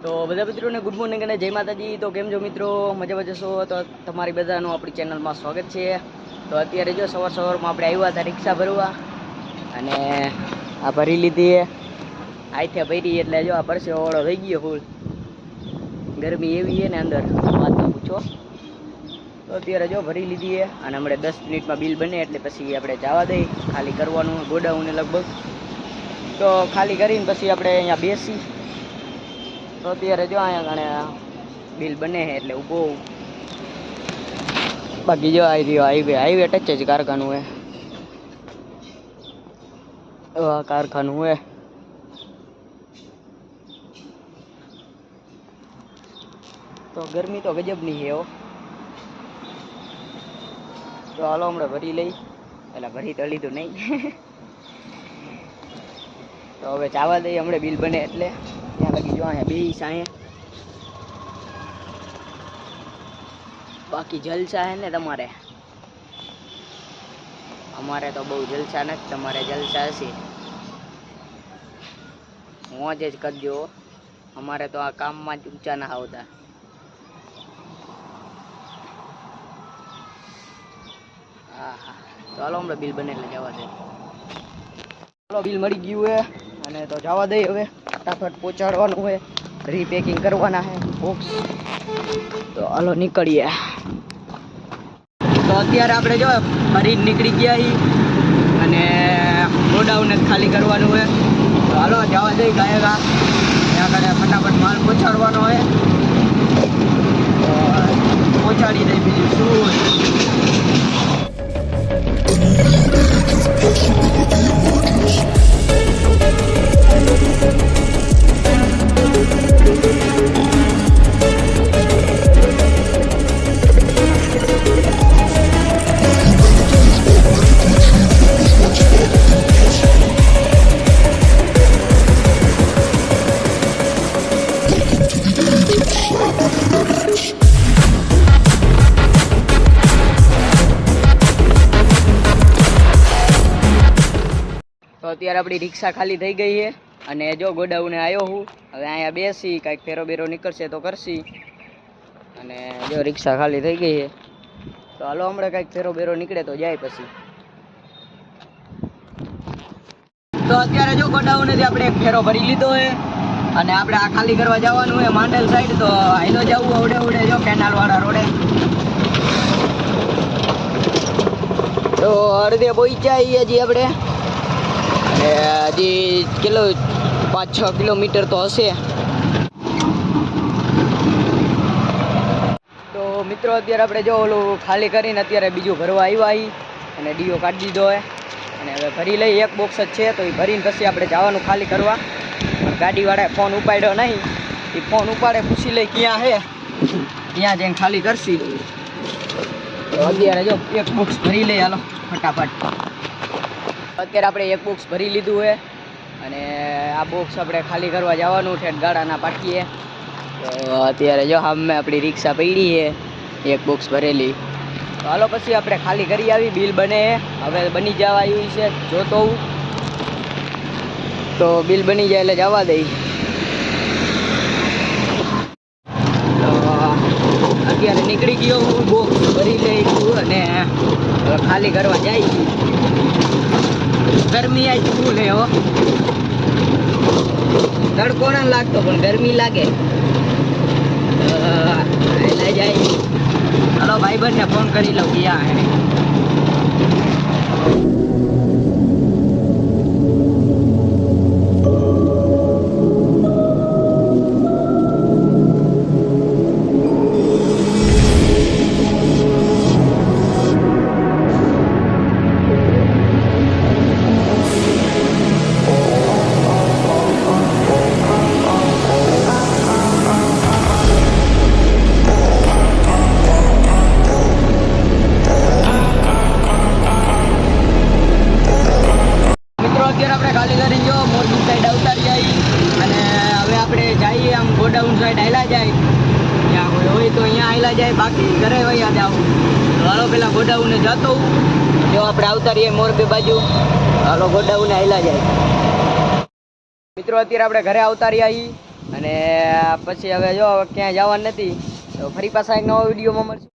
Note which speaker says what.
Speaker 1: તો બધા મિત્રોને ગુડ મોર્નિંગ અને જય માતાજી। તો કેમ છો મિત્રો, મજામાં જશો તો તમારી બધાનું આપણી ચેનલમાં સ્વાગત છે। તો અત્યારે જો સવારમાં આપણે આવ્યા હતા રિક્ષા ભરવા અને આ ભરી લીધી આઈથે ભરી એટલે જો આ પરસેવો વાળો થઈ ગયો ફૂલ। ગરમી એવી છે ને અંદર વાત ન પૂછો। તો અત્યારે જો ભરી લીધી અને હમણાં 10 મિનિટમાં બિલ બને એટલે પછી આપણે જવા દઈ ખાલી કરવાનું ગોડાઉને લગભગ। તો ખાલી કરીને પછી આપણે અહીંયા બેસી તો અત્યારે જો અહીંયા ગણે બિલ બને છે એટલે ઊભો બાકી જો આવી રહ્યો હાઈવે ટચ જ કારખાનું હે કારખાનું હે। તો ગરમી તો ગજબની છે હો। તો હાલો હમણાં ભરી લઈ એટલે ભરી તો લીધું નહીં તો હવે જવા દઈએ હમણાં બિલ બને એટલે ત્યાં લગી જો અહીંયા બે સાંયે બાકી જલસા હે ને તમારે। અમારે તો બહુ જલસા નથી, તમારે જલસા હશે મોજ જ કરજો। અમારે તો આ કામમાં જ ઊંચા ના આવતા। હા તો હાલો હમણાં બિલ બને એટલે જવા દે। ચાલો બિલ મળી ગયું હે અને તો જવા દઈ હવે ફટાફટ પહોંચાડવાનું હોય, રીપેકિંગ કરવાના છે બોક્સ। તો હાલો નીકળીએ। તો અત્યારે આપણે જો ફરી નીકળી ગયા છીએ અને ગોડાઉન ખાલી કરવાનું હોય। તો હાલો જવા દઈ ગાયગા ત્યાં આગળ ફટાફટ માલ પહોંચાડવાનો હોય તો પહોંચાડી દઈ બીજું શું હોય। તો અત્યારે આપણી રિક્ષા ખાલી થઈ ગઈ છે અને જો ગોડાઉને આવ્યો હું હવે અહીંયા બેસી કાંઈક ફેરો બેરો નીકળશે તો કરશી અને જો રિક્ષા ખાલી થઈ ગઈ છે તો હાલો હમણાં કાંઈક ફેરો બેરો નીકળે તો જાય પછી। તો અત્યારે જો ગોડાઉનેથી આપણે એક ફેરો ભરી લીધો છે અને આપણે આ ખાલી કરવા જવાનું હોય માંડલ સાઈડ। તો હાઈલો જવું આવડે જો કેનાલ વાળા રોડે। તો અડધે પહોંચ્યા હજી આપણે હજી કેટલો 5-6 કિલોમીટર તો હશે। તો મિત્રો અત્યારે આપણે જો ઓલું ખાલી કરીને અત્યારે બીજું ભરવા આવ્યા અહીં અને ડીઓ કાઢી દીધો હોય અને હવે ભરી લઈ એક બોક્સ જ છે તો એ ભરીને પછી આપણે જવાનું ખાલી કરવા। ગાડીવાળાએ ફોન ઉપાડ્યો નહીં, એ ફોન ઉપાડે પૂછી લઈ ક્યાં છે ત્યાં જઈને ખાલી કરશી। તો અત્યારે જો એક બોક્સ ભરી લઈ હાલો ફટાફટ। અત્યારે આપણે એક બોક્સ ભરી લીધું છે અને આ બોક્સ આપણે ખાલી કરવા જવાનું છે ગાડાના પાટીએ। તો અત્યારે જો સામે આપણી રિક્ષા પડી છે એક બોક્સ ભરેલી। તો હાલો પછી આપણે ખાલી કરી આવી બિલ બને હવે બની જવા આવ્યું છે જોતો હું તો બિલ બની જાય એટલે જવા દઈ। તો અત્યારે નીકળી ગયો હું બોક્સ ભરી લઈ છું અને હવે ખાલી કરવા જાય છું। ગરમી આવી ફૂલ હે હો, તડકો ના લાગતો પણ ગરમી લાગે। લઈ જાય હાલો ભાઈબંધને ફોન કરી લઉં ક્યાં હે। આપણે ખાલી કરીને જો મોરબી સાઈડ અવતારી જાય અને હવે આપણે જઈએ આમ ગોડાઉન સાઈડ હાલા જાય ત્યાં કોઈ હોય તો અહીંયા હાલા જાય બાકી ઘરે વયા જાવ। તો હાલો પેલા ગોડાઉને જતો જો આપણે આવતા રહીએ મોરબી બાજુ હાલો ગોડાઉને હાલા જાય। મિત્રો અત્યારે આપણે ઘરે આવતા રહ્યા છીએ અને પછી હવે જો ક્યાંય જવાનું નથી તો ફરી પાછા એક નવા વિડીયોમાં મળશું.